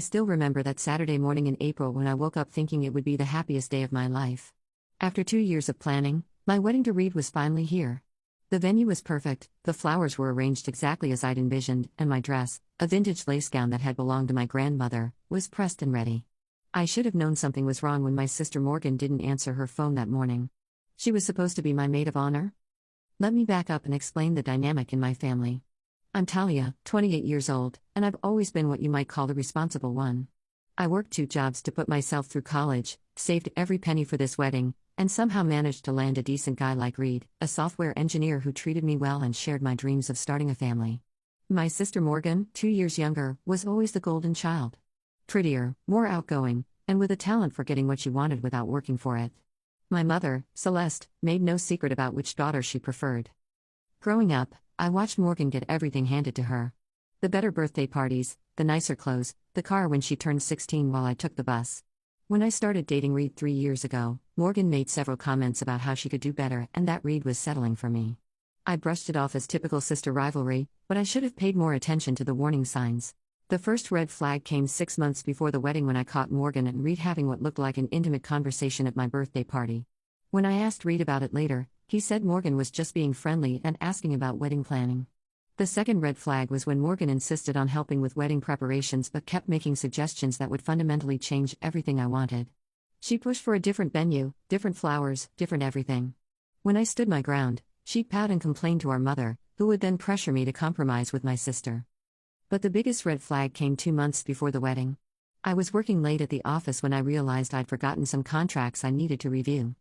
I still remember that Saturday morning in April when I woke up thinking it would be the happiest day of my life. After 2 years of planning, my wedding to Reed was finally here. The venue was perfect, the flowers were arranged exactly as I'd envisioned, and my dress, a vintage lace gown that had belonged to my grandmother, was pressed and ready. I should have known something was wrong when my sister Morgan didn't answer her phone that morning. She was supposed to be my maid of honor? Let me back up and explain the dynamic in my family. I'm Talia, 28 years old, and I've always been what you might call the responsible one. I worked 2 jobs to put myself through college, saved every penny for this wedding, and somehow managed to land a decent guy like Reed, a software engineer who treated me well and shared my dreams of starting a family. My sister Morgan, 2 years younger, was always the golden child. Prettier, more outgoing, and with a talent for getting what she wanted without working for it. My mother, Celeste, made no secret about which daughter she preferred. Growing up, I watched Morgan get everything handed to her. The better birthday parties, the nicer clothes, the car when she turned 16 while I took the bus. When I started dating Reed 3 years ago, Morgan made several comments about how she could do better and that Reed was settling for me. I brushed it off as typical sister rivalry, but I should have paid more attention to the warning signs. The first red flag came 6 months before the wedding when I caught Morgan and Reed having what looked like an intimate conversation at my birthday party. When I asked Reed about it later, he said Morgan was just being friendly and asking about wedding planning. The second red flag was when Morgan insisted on helping with wedding preparations but kept making suggestions that would fundamentally change everything I wanted. She pushed for a different venue, different flowers, different everything. When I stood my ground, she'd pout and complain to our mother, who would then pressure me to compromise with my sister. But the biggest red flag came 2 months before the wedding. I was working late at the office when I realized I'd forgotten some contracts I needed to review.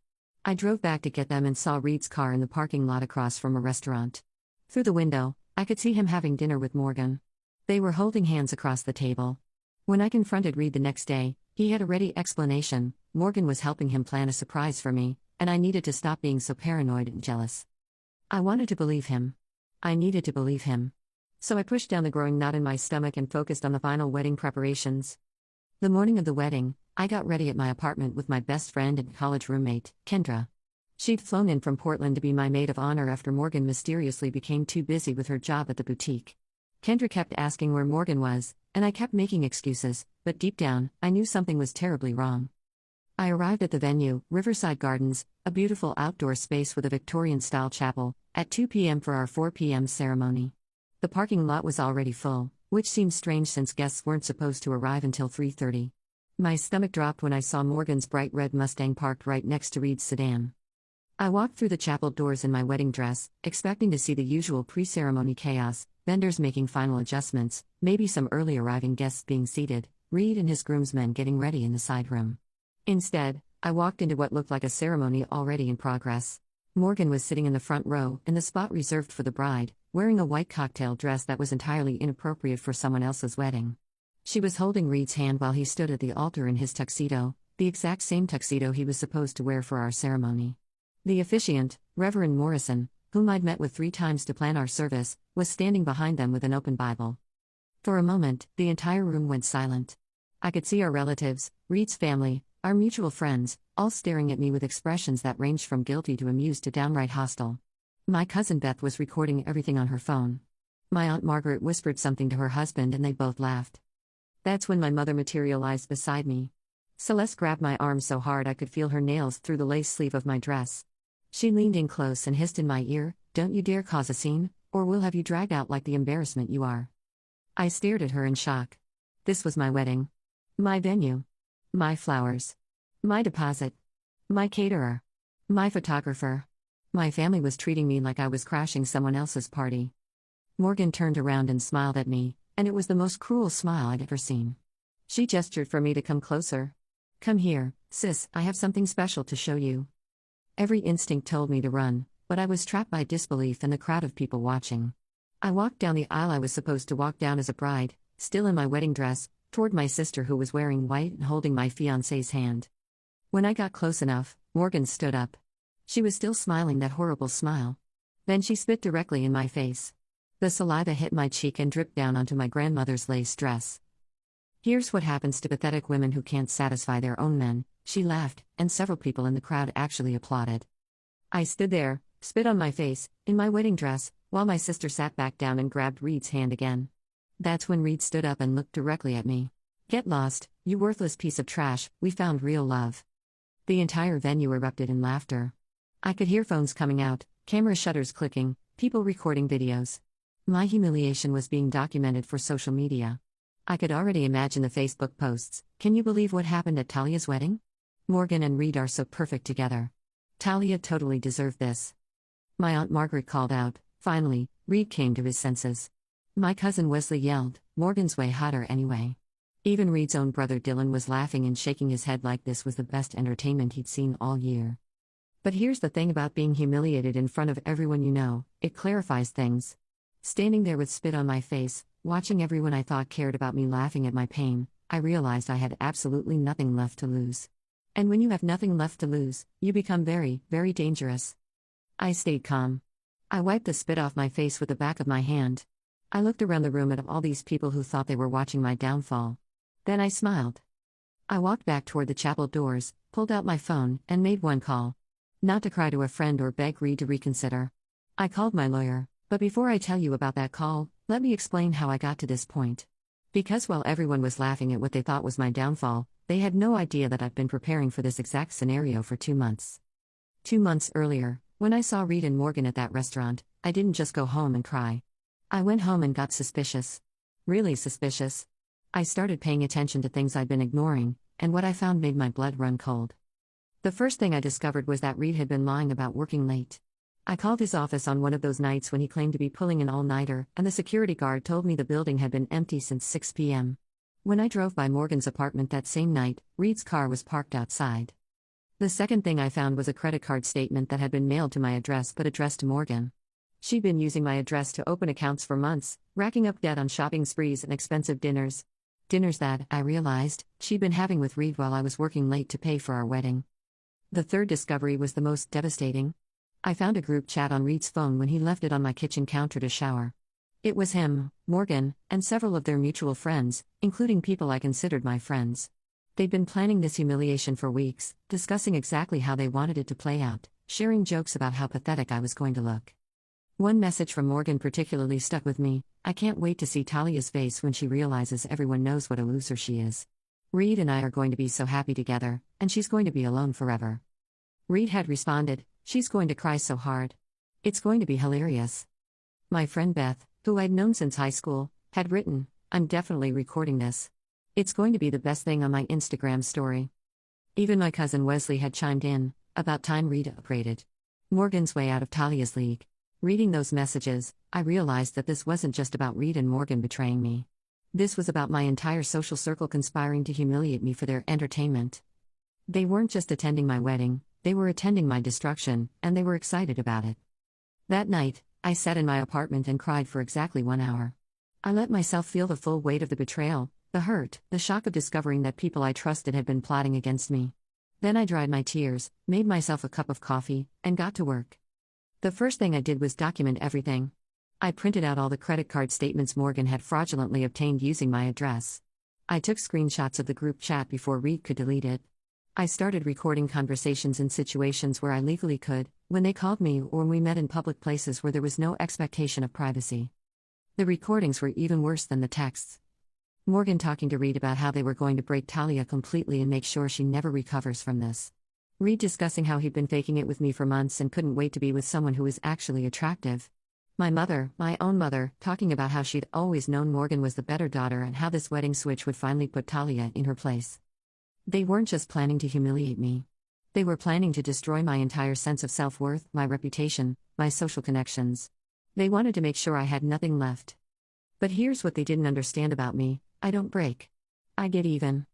I drove back to get them and saw Reed's car in the parking lot across from a restaurant. Through the window, I could see him having dinner with Morgan. They were holding hands across the table. When I confronted Reed the next day, he had a ready explanation. Morgan was helping him plan a surprise for me, and I needed to stop being so paranoid and jealous. I wanted to believe him. I needed to believe him. So I pushed down the growing knot in my stomach and focused on the final wedding preparations. The morning of the wedding, I got ready at my apartment with my best friend and college roommate, Kendra. She'd flown in from Portland to be my maid of honor after Morgan mysteriously became too busy with her job at the boutique. Kendra kept asking where Morgan was, and I kept making excuses, but deep down, I knew something was terribly wrong. I arrived at the venue, Riverside Gardens, a beautiful outdoor space with a Victorian-style chapel, at 2 p.m. for our 4 p.m. ceremony. The parking lot was already full, which seemed strange since guests weren't supposed to arrive until 3:30. My stomach dropped when I saw Morgan's bright red Mustang parked right next to Reed's sedan. I walked through the chapel doors in my wedding dress, expecting to see the usual pre-ceremony chaos, vendors making final adjustments, maybe some early arriving guests being seated, Reed and his groomsmen getting ready in the side room. Instead, I walked into what looked like a ceremony already in progress. Morgan was sitting in the front row, in the spot reserved for the bride, wearing a white cocktail dress that was entirely inappropriate for someone else's wedding. She was holding Reed's hand while he stood at the altar in his tuxedo, the exact same tuxedo he was supposed to wear for our ceremony. The officiant, Reverend Morrison, whom I'd met with 3 times to plan our service, was standing behind them with an open Bible. For a moment, the entire room went silent. I could see our relatives, Reed's family, our mutual friends, all staring at me with expressions that ranged from guilty to amused to downright hostile. My cousin Beth was recording everything on her phone. My Aunt Margaret whispered something to her husband and they both laughed. That's when my mother materialized beside me. Celeste grabbed my arm so hard I could feel her nails through the lace sleeve of my dress. She leaned in close and hissed in my ear, "Don't you dare cause a scene, or we'll have you dragged out like the embarrassment you are." I stared at her in shock. This was my wedding. My venue. My flowers. My deposit. My caterer. My photographer. My family was treating me like I was crashing someone else's party. Morgan turned around and smiled at me, and it was the most cruel smile I'd ever seen. She gestured for me to come closer. "Come here, sis, I have something special to show you." Every instinct told me to run, but I was trapped by disbelief and the crowd of people watching. I walked down the aisle I was supposed to walk down as a bride, still in my wedding dress, toward my sister who was wearing white and holding my fiance's hand. When I got close enough, Morgan stood up. She was still smiling that horrible smile. Then she spit directly in my face. The saliva hit my cheek and dripped down onto my grandmother's lace dress. "Here's what happens to pathetic women who can't satisfy their own men," she laughed, and several people in the crowd actually applauded. I stood there, spit on my face, in my wedding dress, while my sister sat back down and grabbed Reed's hand again. That's when Reed stood up and looked directly at me. Get lost, you worthless piece of trash, we found real love. The entire venue erupted in laughter. I could hear phones coming out, camera shutters clicking, people recording videos. My humiliation was being documented for social media. I could already imagine the Facebook posts. Can you believe what happened at Talia's wedding? Morgan and Reed are so perfect together. Talia totally deserved this. My Aunt Margaret called out. Finally, Reed came to his senses. My cousin Wesley yelled, Morgan's way hotter anyway. Even Reed's own brother Dylan was laughing and shaking his head like this was the best entertainment he'd seen all year. But here's the thing about being humiliated in front of everyone you know, it clarifies things. Standing there with spit on my face, watching everyone I thought cared about me laughing at my pain, I realized I had absolutely nothing left to lose. And when you have nothing left to lose, you become very, very dangerous. I stayed calm. I wiped the spit off my face with the back of my hand. I looked around the room at all these people who thought they were watching my downfall. Then I smiled. I walked back toward the chapel doors, pulled out my phone, and made one call. Not to cry to a friend or beg Reed to reconsider. I called my lawyer, but before I tell you about that call, let me explain how I got to this point. Because while everyone was laughing at what they thought was my downfall, they had no idea that I'd been preparing for this exact scenario for 2 months. 2 months earlier, when I saw Reed and Morgan at that restaurant, I didn't just go home and cry. I went home and got suspicious. Really suspicious. I started paying attention to things I'd been ignoring, and what I found made my blood run cold. The first thing I discovered was that Reed had been lying about working late. I called his office on one of those nights when he claimed to be pulling an all-nighter, and the security guard told me the building had been empty since 6 p.m. When I drove by Morgan's apartment that same night, Reed's car was parked outside. The second thing I found was a credit card statement that had been mailed to my address but addressed to Morgan. She'd been using my address to open accounts for months, racking up debt on shopping sprees and expensive dinners. Dinners that, I realized, she'd been having with Reed while I was working late to pay for our wedding. The third discovery was the most devastating. I found a group chat on Reed's phone when he left it on my kitchen counter to shower. It was him, Morgan, and several of their mutual friends, including people I considered my friends. They'd been planning this humiliation for weeks, discussing exactly how they wanted it to play out, sharing jokes about how pathetic I was going to look. One message from Morgan particularly stuck with me. I can't wait to see Talia's face when she realizes everyone knows what a loser she is. Reed and I are going to be so happy together, and she's going to be alone forever. Reed had responded, she's going to cry so hard. It's going to be hilarious. My friend Beth, who I'd known since high school, had written, I'm definitely recording this. It's going to be the best thing on my Instagram story. Even my cousin Wesley had chimed in, about time Reed upgraded. Morgan's way out of Talia's league. Reading those messages, I realized that this wasn't just about Reed and Morgan betraying me. This was about my entire social circle conspiring to humiliate me for their entertainment. They weren't just attending my wedding, they were attending my destruction, and they were excited about it. That night, I sat in my apartment and cried for exactly 1 hour. I let myself feel the full weight of the betrayal, the hurt, the shock of discovering that people I trusted had been plotting against me. Then I dried my tears, made myself a cup of coffee, and got to work. The first thing I did was document everything. I printed out all the credit card statements Morgan had fraudulently obtained using my address. I took screenshots of the group chat before Reed could delete it. I started recording conversations in situations where I legally could, when they called me or when we met in public places where there was no expectation of privacy. The recordings were even worse than the texts. Morgan talking to Reed about how they were going to break Talia completely and make sure she never recovers from this. Reed discussing how he'd been faking it with me for months and couldn't wait to be with someone who was actually attractive. My mother, my own mother, talking about how she'd always known Morgan was the better daughter and how this wedding switch would finally put Talia in her place. They weren't just planning to humiliate me. They were planning to destroy my entire sense of self-worth, my reputation, my social connections. They wanted to make sure I had nothing left. But here's what they didn't understand about me: I don't break. I get even.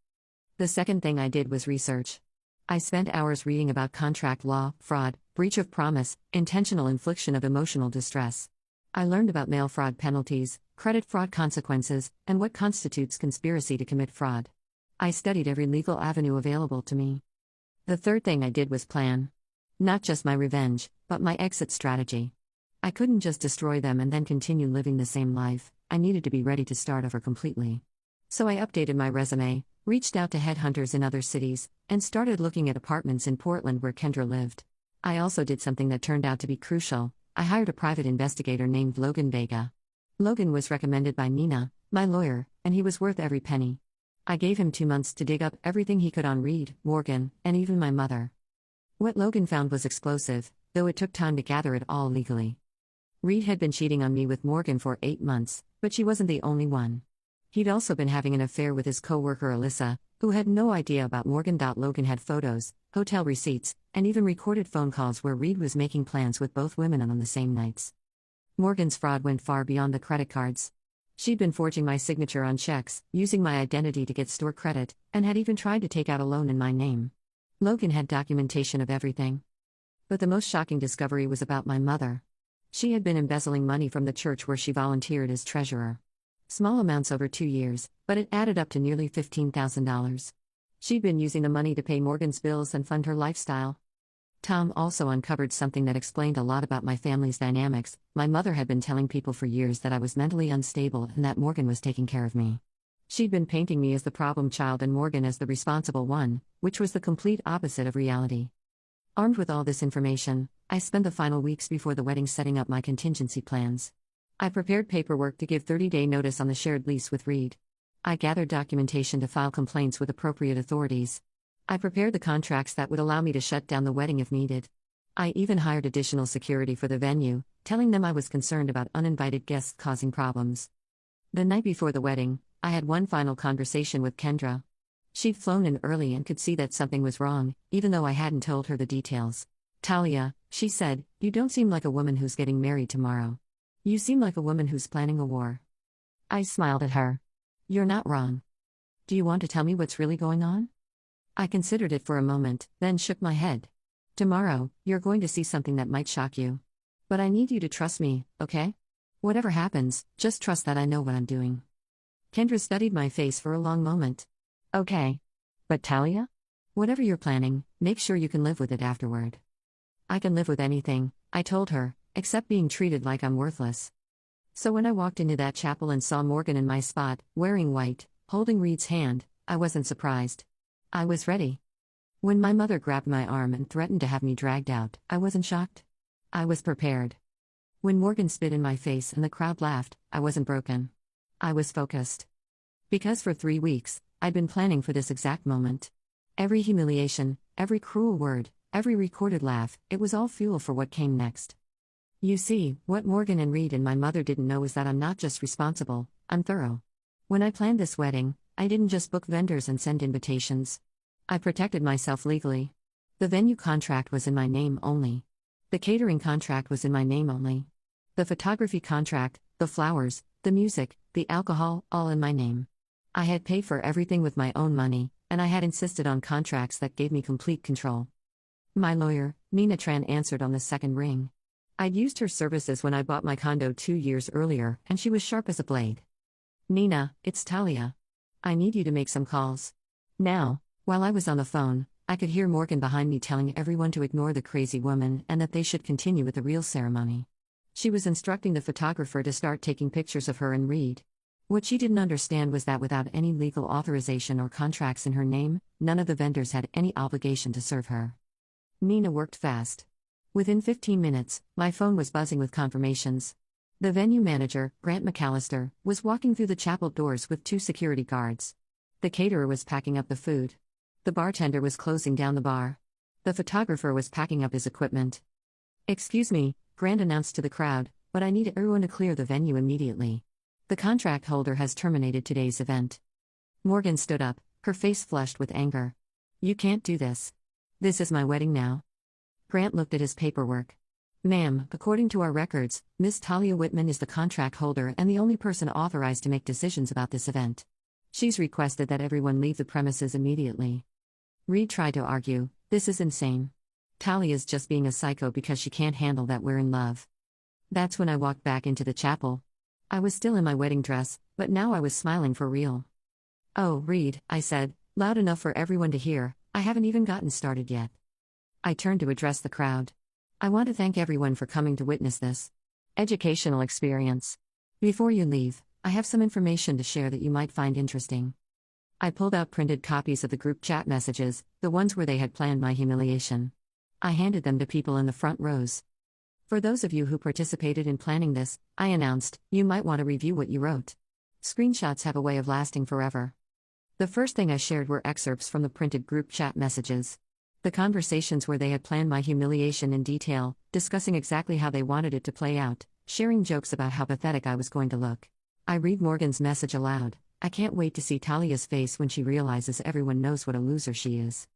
The second thing I did was research. I spent hours reading about contract law, fraud, breach of promise, intentional infliction of emotional distress. I learned about mail fraud penalties, credit fraud consequences, and what constitutes conspiracy to commit fraud. I studied every legal avenue available to me. The third thing I did was plan. Not just my revenge, but my exit strategy. I couldn't just destroy them and then continue living the same life. I needed to be ready to start over completely. So I updated my resume, reached out to headhunters in other cities, and started looking at apartments in Portland where Kendra lived. I also did something that turned out to be crucial. I hired a private investigator named Logan Vega. Logan was recommended by Nina, my lawyer, and he was worth every penny. I gave him 2 months to dig up everything he could on Reed, Morgan, and even my mother. What Logan found was explosive, though it took time to gather it all legally. Reed had been cheating on me with Morgan for 8 months, but she wasn't the only one. He'd also been having an affair with his co-worker Alyssa, who had no idea about Morgan. Logan had photos, hotel receipts, and even recorded phone calls where Reed was making plans with both women on the same nights. Morgan's fraud went far beyond the credit cards. She'd been forging my signature on checks, using my identity to get store credit, and had even tried to take out a loan in my name. Logan had documentation of everything. But the most shocking discovery was about my mother. She had been embezzling money from the church where she volunteered as treasurer. Small amounts over 2 years, but it added up to nearly $15,000. She'd been using the money to pay Morgan's bills and fund her lifestyle. Tom also uncovered something that explained a lot about my family's dynamics. My mother had been telling people for years that I was mentally unstable and that Morgan was taking care of me. She'd been painting me as the problem child and Morgan as the responsible one, which was the complete opposite of reality. Armed with all this information, I spent the final weeks before the wedding setting up my contingency plans. I prepared paperwork to give 30-day notice on the shared lease with Reed. I gathered documentation to file complaints with appropriate authorities. I prepared the contracts that would allow me to shut down the wedding if needed. I even hired additional security for the venue, telling them I was concerned about uninvited guests causing problems. The night before the wedding, I had one final conversation with Kendra. She'd flown in early and could see that something was wrong, even though I hadn't told her the details. "Talia," she said, "you don't seem like a woman who's getting married tomorrow. You seem like a woman who's planning a war." I smiled at her. "You're not wrong. Do you want to tell me what's really going on?" I considered it for a moment, then shook my head. "Tomorrow, you're going to see something that might shock you. But I need you to trust me, okay? Whatever happens, just trust that I know what I'm doing." Kendra studied my face for a long moment. "Okay. But Talia? Whatever you're planning, make sure you can live with it afterward." "I can live with anything," I told her, "except being treated like I'm worthless." So when I walked into that chapel and saw Morgan in my spot, wearing white, holding Reed's hand, I wasn't surprised. I was ready. When my mother grabbed my arm and threatened to have me dragged out, I wasn't shocked. I was prepared. When Morgan spit in my face and the crowd laughed, I wasn't broken. I was focused. Because for 3 weeks, I'd been planning for this exact moment. Every humiliation, every cruel word, every recorded laugh, it was all fuel for what came next. You see, what Morgan and Reed and my mother didn't know is that I'm not just responsible, I'm thorough. When I planned this wedding, I didn't just book vendors and send invitations. I protected myself legally. The venue contract was in my name only. The catering contract was in my name only. The photography contract, the flowers, the music, the alcohol, all in my name. I had paid for everything with my own money, and I had insisted on contracts that gave me complete control. My lawyer, Nina Tran, answered on the second ring. I'd used her services when I bought my condo 2 years earlier, and she was sharp as a blade. "Nina, it's Talia. I need you to make some calls." Now, while I was on the phone, I could hear Morgan behind me telling everyone to ignore the crazy woman and that they should continue with the real ceremony. She was instructing the photographer to start taking pictures of her and Reed. What she didn't understand was that without any legal authorization or contracts in her name, none of the vendors had any obligation to serve her. Nina worked fast. Within 15 minutes, my phone was buzzing with confirmations. The venue manager, Grant McAllister, was walking through the chapel doors with 2 security guards. The caterer was packing up the food. The bartender was closing down the bar. The photographer was packing up his equipment. "Excuse me," Grant announced to the crowd, "but I need everyone to clear the venue immediately. The contract holder has terminated today's event." Morgan stood up, her face flushed with anger. "You can't do this. This is my wedding now." Grant looked at his paperwork. "Ma'am, according to our records, Miss Talia Whitman is the contract holder and the only person authorized to make decisions about this event. She's requested that everyone leave the premises immediately." Reed tried to argue, "This is insane. Talia's just being a psycho because she can't handle that we're in love." That's when I walked back into the chapel. I was still in my wedding dress, but now I was smiling for real. "Oh, Reed," I said, loud enough for everyone to hear, "I haven't even gotten started yet." I turned to address the crowd. "I want to thank everyone for coming to witness this educational experience. Before you leave, I have some information to share that you might find interesting." I pulled out printed copies of the group chat messages, the ones where they had planned my humiliation. I handed them to people in the front rows. "For those of you who participated in planning this," I announced, "you might want to review what you wrote. Screenshots have a way of lasting forever." The first thing I shared were excerpts from the printed group chat messages. The conversations where they had planned my humiliation in detail, discussing exactly how they wanted it to play out, sharing jokes about how pathetic I was going to look. I read Morgan's message aloud. I can't wait to see Talia's face when she realizes everyone knows what a loser she is.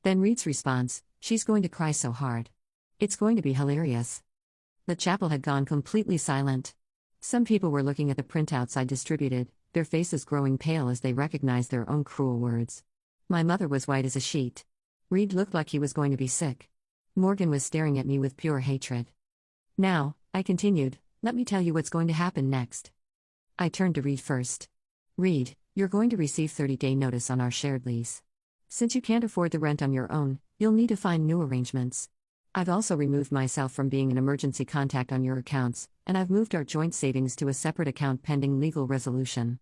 Then Reed's response, she's going to cry so hard. It's going to be hilarious. The chapel had gone completely silent. Some people were looking at the printouts I distributed, their faces growing pale as they recognized their own cruel words. My mother was white as a sheet. Reed looked like he was going to be sick. Morgan was staring at me with pure hatred. Now, I continued, let me tell you what's going to happen next. I turned to Reed first. Reed, you're going to receive 30-day notice on our shared lease. Since you can't afford the rent on your own, you'll need to find new arrangements. I've also removed myself from being an emergency contact on your accounts, and I've moved our joint savings to a separate account pending legal resolution.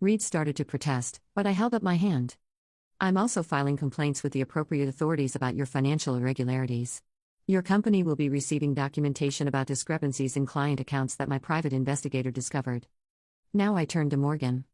Reed started to protest, but I held up my hand. I'm also filing complaints with the appropriate authorities about your financial irregularities. Your company will be receiving documentation about discrepancies in client accounts that my private investigator discovered. Now I turned to Morgan.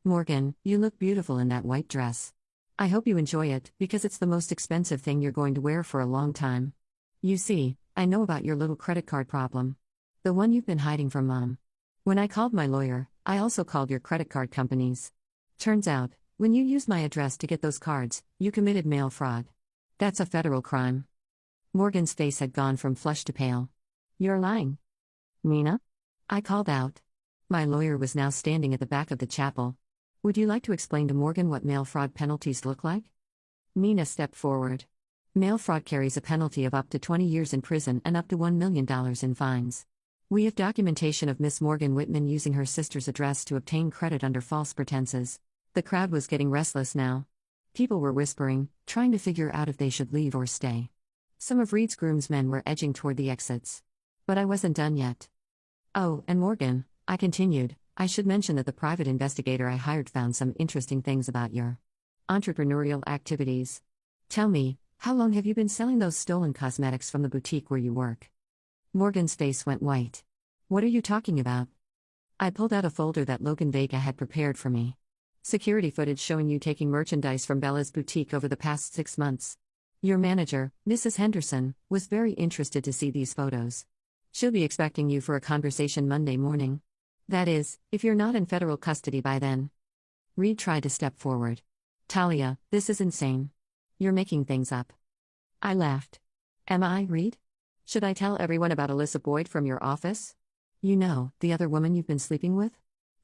Morgan, you look beautiful in that white dress. I hope you enjoy it, because it's the most expensive thing you're going to wear for a long time. You see, I know about your little credit card problem. The one you've been hiding from Mom. When I called my lawyer, I also called your credit card companies. Turns out, when you used my address to get those cards, you committed mail fraud. That's a federal crime. Morgan's face had gone from flushed to pale. You're lying. Nina? I called out. My lawyer was now standing at the back of the chapel. Would you like to explain to Morgan what mail fraud penalties look like? Nina stepped forward. Mail fraud carries a penalty of up to 20 years in prison and up to $1 million in fines. We have documentation of Miss Morgan Whitman using her sister's address to obtain credit under false pretenses. The crowd was getting restless now. People were whispering, trying to figure out if they should leave or stay. Some of Reed's groomsmen were edging toward the exits. But I wasn't done yet. Oh, and Morgan, I continued, I should mention that the private investigator I hired found some interesting things about your entrepreneurial activities. Tell me, how long have you been selling those stolen cosmetics from the boutique where you work? Morgan's face went white. What are you talking about? I pulled out a folder that Logan Vega had prepared for me. Security footage showing you taking merchandise from Bella's boutique over the past 6 months. Your manager, Mrs. Henderson, was very interested to see these photos. She'll be expecting you for a conversation Monday morning. That is, if you're not in federal custody by then. Reed tried to step forward. Talia, this is insane. You're making things up. I laughed. Am I, Reed? Should I tell everyone about Alyssa Boyd from your office? You know, the other woman you've been sleeping with?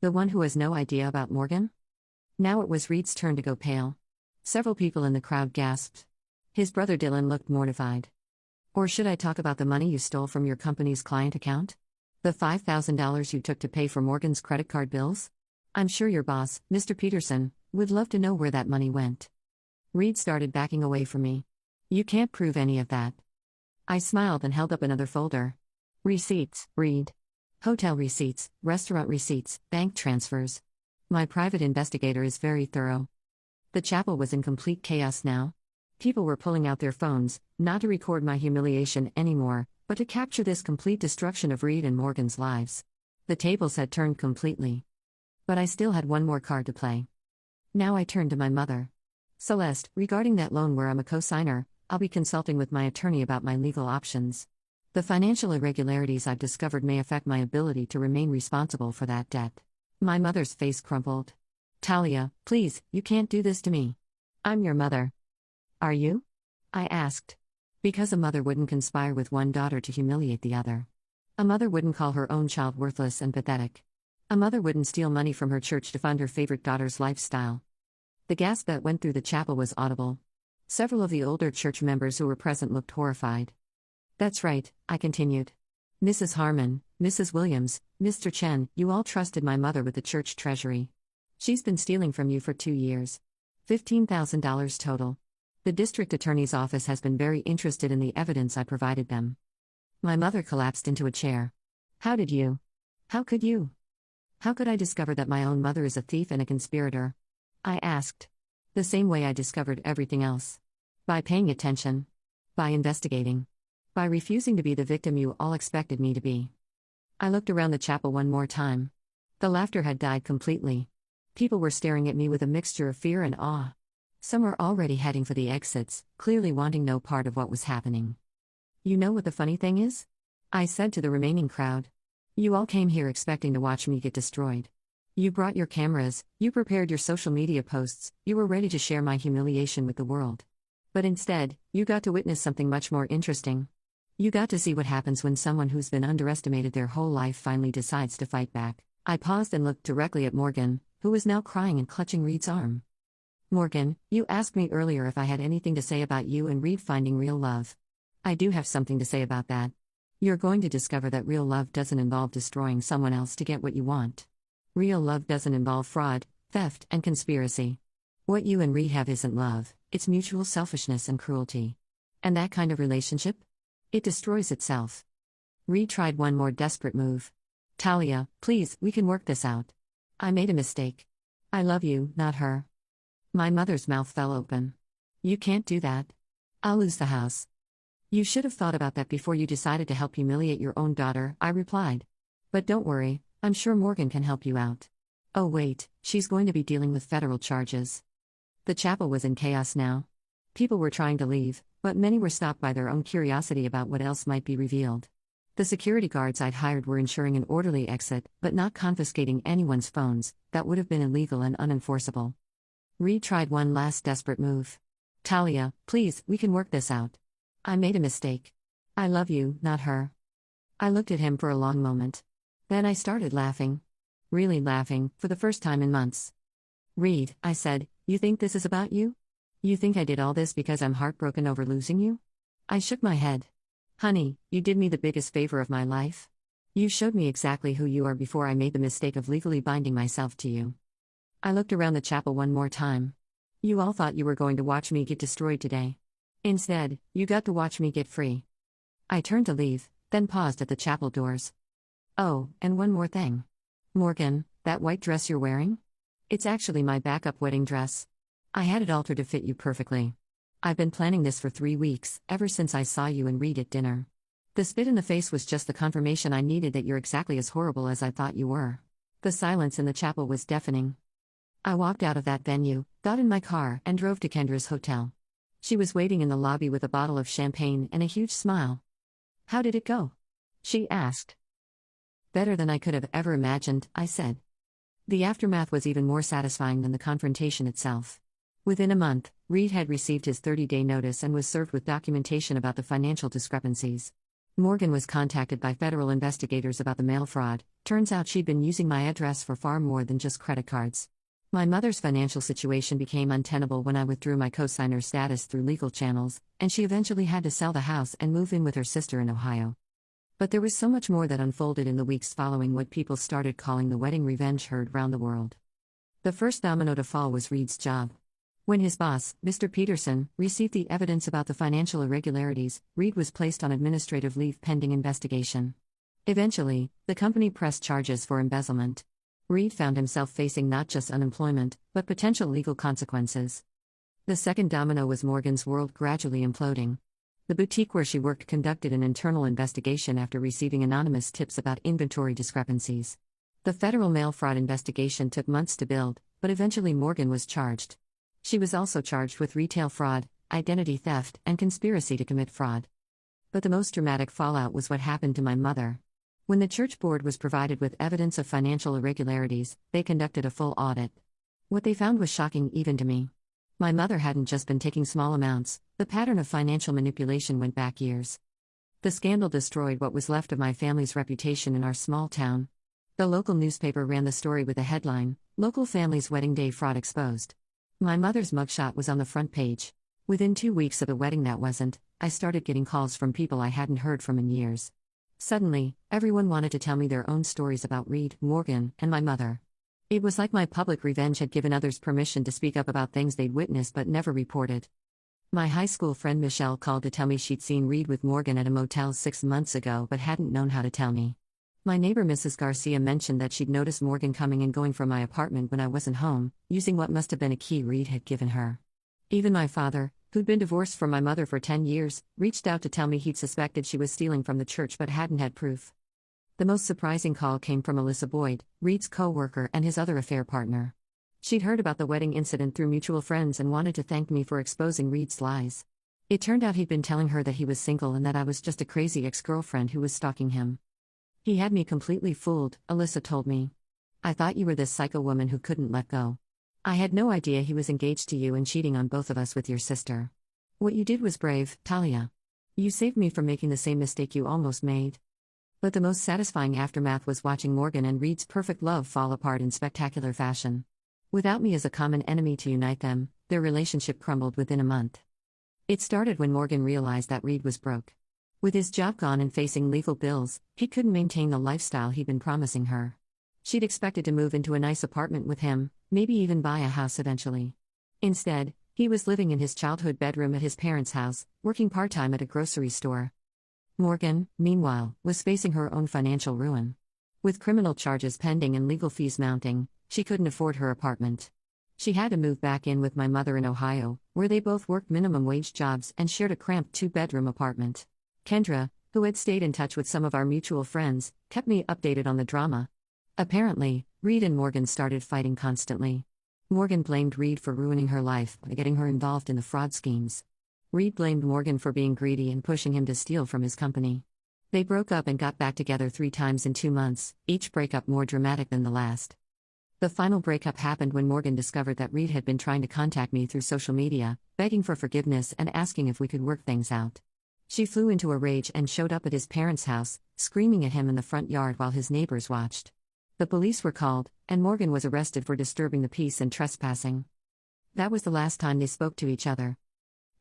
The one who has no idea about Morgan? Now it was Reed's turn to go pale. Several people in the crowd gasped. His brother Dylan looked mortified. Or should I talk about the money you stole from your company's client account? The $5,000 you took to pay for Morgan's credit card bills? I'm sure your boss, Mr. Peterson, would love to know where that money went. Reed started backing away from me. You can't prove any of that. I smiled and held up another folder. Receipts, Reed. Hotel receipts, restaurant receipts, bank transfers. My private investigator is very thorough. The chapel was in complete chaos now. People were pulling out their phones, not to record my humiliation anymore, but to capture this complete destruction of Reed and Morgan's lives. The tables had turned completely. But I still had one more card to play. Now I turned to my mother. Celeste, regarding that loan where I'm a co-signer, I'll be consulting with my attorney about my legal options. The financial irregularities I've discovered may affect my ability to remain responsible for that debt. My mother's face crumpled. Talia, please, you can't do this to me. I'm your mother. Are you? I asked. Because a mother wouldn't conspire with one daughter to humiliate the other. A mother wouldn't call her own child worthless and pathetic. A mother wouldn't steal money from her church to fund her favorite daughter's lifestyle. The gasp that went through the chapel was audible. Several of the older church members who were present looked horrified. That's right, I continued. Mrs. Harmon, Mrs. Williams, Mr. Chen, you all trusted my mother with the church treasury. She's been stealing from you for 2 years. $15,000 total. The district attorney's office has been very interested in the evidence I provided them. My mother collapsed into a chair. How did you? How could you? How could I discover that my own mother is a thief and a conspirator? I asked. The same way I discovered everything else. By paying attention. By investigating. By refusing to be the victim you all expected me to be. I looked around the chapel one more time. The laughter had died completely. People were staring at me with a mixture of fear and awe. Some were already heading for the exits, clearly wanting no part of what was happening. You know what the funny thing is? I said to the remaining crowd. You all came here expecting to watch me get destroyed. You brought your cameras, you prepared your social media posts, you were ready to share my humiliation with the world. But instead, you got to witness something much more interesting. You got to see what happens when someone who's been underestimated their whole life finally decides to fight back. I paused and looked directly at Morgan, who was now crying and clutching Reed's arm. Morgan, you asked me earlier if I had anything to say about you and Reed finding real love. I do have something to say about that. You're going to discover that real love doesn't involve destroying someone else to get what you want. Real love doesn't involve fraud, theft, and conspiracy. What you and Reed have isn't love, it's mutual selfishness and cruelty. And that kind of relationship? It destroys itself. Reed tried one more desperate move. Talia, please, we can work this out. I made a mistake. I love you, not her. My mother's mouth fell open. You can't do that. I'll lose the house. You should have thought about that before you decided to help humiliate your own daughter, I replied. But don't worry, I'm sure Morgan can help you out. Oh wait, she's going to be dealing with federal charges. The chapel was in chaos now. People were trying to leave, but many were stopped by their own curiosity about what else might be revealed. The security guards I'd hired were ensuring an orderly exit, but not confiscating anyone's phones. That would have been illegal and unenforceable. Reed tried one last desperate move. Talia, please, we can work this out. I made a mistake. I love you, not her. I looked at him for a long moment. Then I started laughing. Really laughing, for the first time in months. Reed, I said, you think this is about you? You think I did all this because I'm heartbroken over losing you? I shook my head. Honey, you did me the biggest favor of my life. You showed me exactly who you are before I made the mistake of legally binding myself to you. I looked around the chapel one more time. You all thought you were going to watch me get destroyed today. Instead, you got to watch me get free. I turned to leave, then paused at the chapel doors. Oh, and one more thing. Morgan, that white dress you're wearing? It's actually my backup wedding dress. I had it altered to fit you perfectly. I've been planning this for 3 weeks, ever since I saw you and Reed at dinner. The spit in the face was just the confirmation I needed that you're exactly as horrible as I thought you were. The silence in the chapel was deafening. I walked out of that venue, got in my car, and drove to Kendra's hotel. She was waiting in the lobby with a bottle of champagne and a huge smile. How did it go? She asked. Better than I could have ever imagined, I said. The aftermath was even more satisfying than the confrontation itself. Within a month, Reed had received his 30-day notice and was served with documentation about the financial discrepancies. Morgan was contacted by federal investigators about the mail fraud. Turns out she'd been using my address for far more than just credit cards. My mother's financial situation became untenable when I withdrew my co-signer status through legal channels, and she eventually had to sell the house and move in with her sister in Ohio. But there was so much more that unfolded in the weeks following what people started calling the wedding revenge heard round the world. The first domino to fall was Reed's job. When his boss, Mr. Peterson, received the evidence about the financial irregularities, Reed was placed on administrative leave pending investigation. Eventually, the company pressed charges for embezzlement. Reed found himself facing not just unemployment, but potential legal consequences. The second domino was Morgan's world gradually imploding. The boutique where she worked conducted an internal investigation after receiving anonymous tips about inventory discrepancies. The federal mail fraud investigation took months to build, but eventually Morgan was charged. She was also charged with retail fraud, identity theft, and conspiracy to commit fraud. But the most dramatic fallout was what happened to my mother. When the church board was provided with evidence of financial irregularities, they conducted a full audit. What they found was shocking even to me. My mother hadn't just been taking small amounts, the pattern of financial manipulation went back years. The scandal destroyed what was left of my family's reputation in our small town. The local newspaper ran the story with a headline, "Local Family's Wedding Day Fraud Exposed." My mother's mugshot was on the front page. Within 2 weeks of the wedding that wasn't, I started getting calls from people I hadn't heard from in years. Suddenly, everyone wanted to tell me their own stories about Reed, Morgan, and my mother. It was like my public revenge had given others permission to speak up about things they'd witnessed but never reported. My high school friend Michelle called to tell me she'd seen Reed with Morgan at a motel 6 months ago but hadn't known how to tell me. My neighbor Mrs. Garcia mentioned that she'd noticed Morgan coming and going from my apartment when I wasn't home, using what must have been a key Reed had given her. Even my father, who'd been divorced from my mother for 10 years, reached out to tell me he'd suspected she was stealing from the church but hadn't had proof. The most surprising call came from Alyssa Boyd, Reed's co-worker and his other affair partner. She'd heard about the wedding incident through mutual friends and wanted to thank me for exposing Reed's lies. It turned out he'd been telling her that he was single and that I was just a crazy ex-girlfriend who was stalking him. He had me completely fooled, Alyssa told me. I thought you were this psycho woman who couldn't let go. I had no idea he was engaged to you and cheating on both of us with your sister. What you did was brave, Talia. You saved me from making the same mistake you almost made. But the most satisfying aftermath was watching Morgan and Reed's perfect love fall apart in spectacular fashion. Without me as a common enemy to unite them, their relationship crumbled within a month. It started when Morgan realized that Reed was broke. With his job gone and facing legal bills, he couldn't maintain the lifestyle he'd been promising her. She'd expected to move into a nice apartment with him, maybe even buy a house eventually. Instead, he was living in his childhood bedroom at his parents' house, working part-time at a grocery store. Morgan, meanwhile, was facing her own financial ruin. With criminal charges pending and legal fees mounting, she couldn't afford her apartment. She had to move back in with my mother in Ohio, where they both worked minimum wage jobs and shared a cramped 2-bedroom apartment. Kendra, who had stayed in touch with some of our mutual friends, kept me updated on the drama. Apparently, Reed and Morgan started fighting constantly. Morgan blamed Reed for ruining her life by getting her involved in the fraud schemes. Reed blamed Morgan for being greedy and pushing him to steal from his company. They broke up and got back together 3 times in 2 months, each breakup more dramatic than the last. The final breakup happened when Morgan discovered that Reed had been trying to contact me through social media, begging for forgiveness and asking if we could work things out. She flew into a rage and showed up at his parents' house, screaming at him in the front yard while his neighbors watched. The police were called, and Morgan was arrested for disturbing the peace and trespassing. That was the last time they spoke to each other.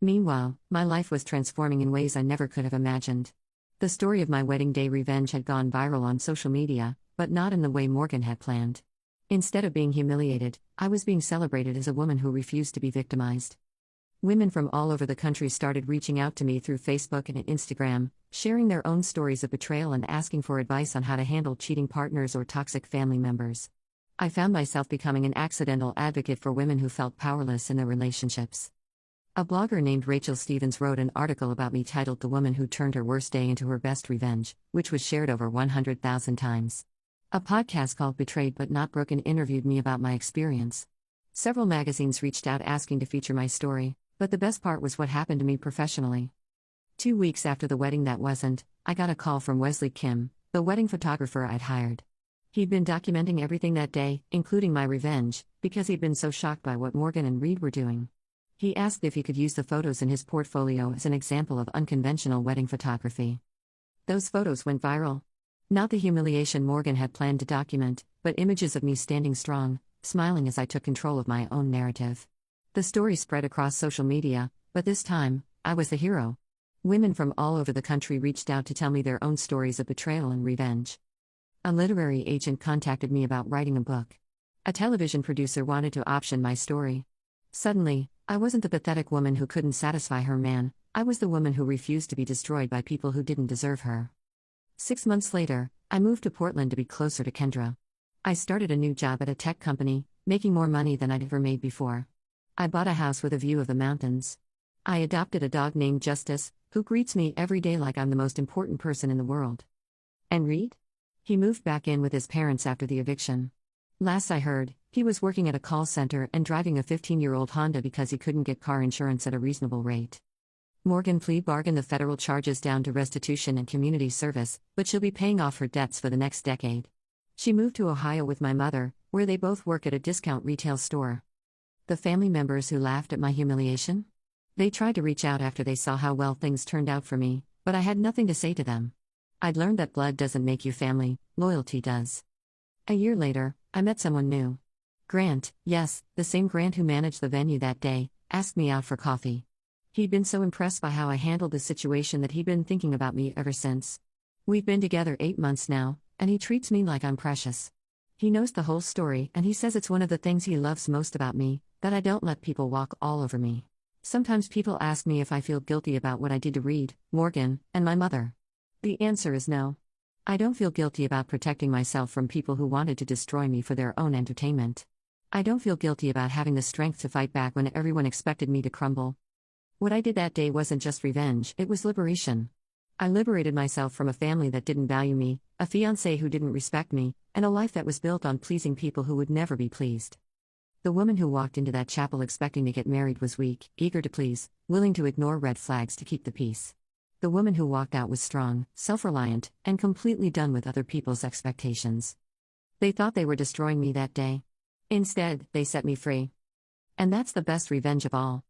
Meanwhile, my life was transforming in ways I never could have imagined. The story of my wedding day revenge had gone viral on social media, but not in the way Morgan had planned. Instead of being humiliated, I was being celebrated as a woman who refused to be victimized. Women from all over the country started reaching out to me through Facebook and Instagram, sharing their own stories of betrayal and asking for advice on how to handle cheating partners or toxic family members. I found myself becoming an accidental advocate for women who felt powerless in their relationships. A blogger named Rachel Stevens wrote an article about me titled "The Woman Who Turned Her Worst Day into Her Best Revenge," which was shared over 100,000 times. A podcast called Betrayed But Not Broken interviewed me about my experience. Several magazines reached out asking to feature my story, but the best part was what happened to me professionally. 2 weeks after the wedding that wasn't, I got a call from Wesley Kim, the wedding photographer I'd hired. He'd been documenting everything that day, including my revenge, because he'd been so shocked by what Morgan and Reed were doing. He asked if he could use the photos in his portfolio as an example of unconventional wedding photography. Those photos went viral. Not the humiliation Morgan had planned to document, but images of me standing strong, smiling as I took control of my own narrative. The story spread across social media, but this time, I was the hero. Women from all over the country reached out to tell me their own stories of betrayal and revenge. A literary agent contacted me about writing a book. A television producer wanted to option my story. Suddenly, I wasn't the pathetic woman who couldn't satisfy her man, I was the woman who refused to be destroyed by people who didn't deserve her. 6 months later, I moved to Portland to be closer to Kendra. I started a new job at a tech company, making more money than I'd ever made before. I bought a house with a view of the mountains. I adopted a dog named Justice, who greets me every day like I'm the most important person in the world. And Reed? He moved back in with his parents after the eviction. Last I heard, he was working at a call center and driving a 15-year-old Honda because he couldn't get car insurance at a reasonable rate. Morgan plea bargained the federal charges down to restitution and community service, but she'll be paying off her debts for the next decade. She moved to Ohio with my mother, where they both work at a discount retail store. The family members who laughed at my humiliation? They tried to reach out after they saw how well things turned out for me, but I had nothing to say to them. I'd learned that blood doesn't make you family, loyalty does. A year later, I met someone new. Grant, yes, the same Grant who managed the venue that day, asked me out for coffee. He'd been so impressed by how I handled the situation that he'd been thinking about me ever since. We've been together 8 months now, and he treats me like I'm precious. He knows the whole story, and he says it's one of the things he loves most about me, that I don't let people walk all over me. Sometimes people ask me if I feel guilty about what I did to Reed, Morgan, and my mother. The answer is no. I don't feel guilty about protecting myself from people who wanted to destroy me for their own entertainment. I don't feel guilty about having the strength to fight back when everyone expected me to crumble. What I did that day wasn't just revenge, it was liberation. I liberated myself from a family that didn't value me, a fiancé who didn't respect me, and a life that was built on pleasing people who would never be pleased. The woman who walked into that chapel expecting to get married was weak, eager to please, willing to ignore red flags to keep the peace. The woman who walked out was strong, self-reliant, and completely done with other people's expectations. They thought they were destroying me that day. Instead, they set me free. And that's the best revenge of all.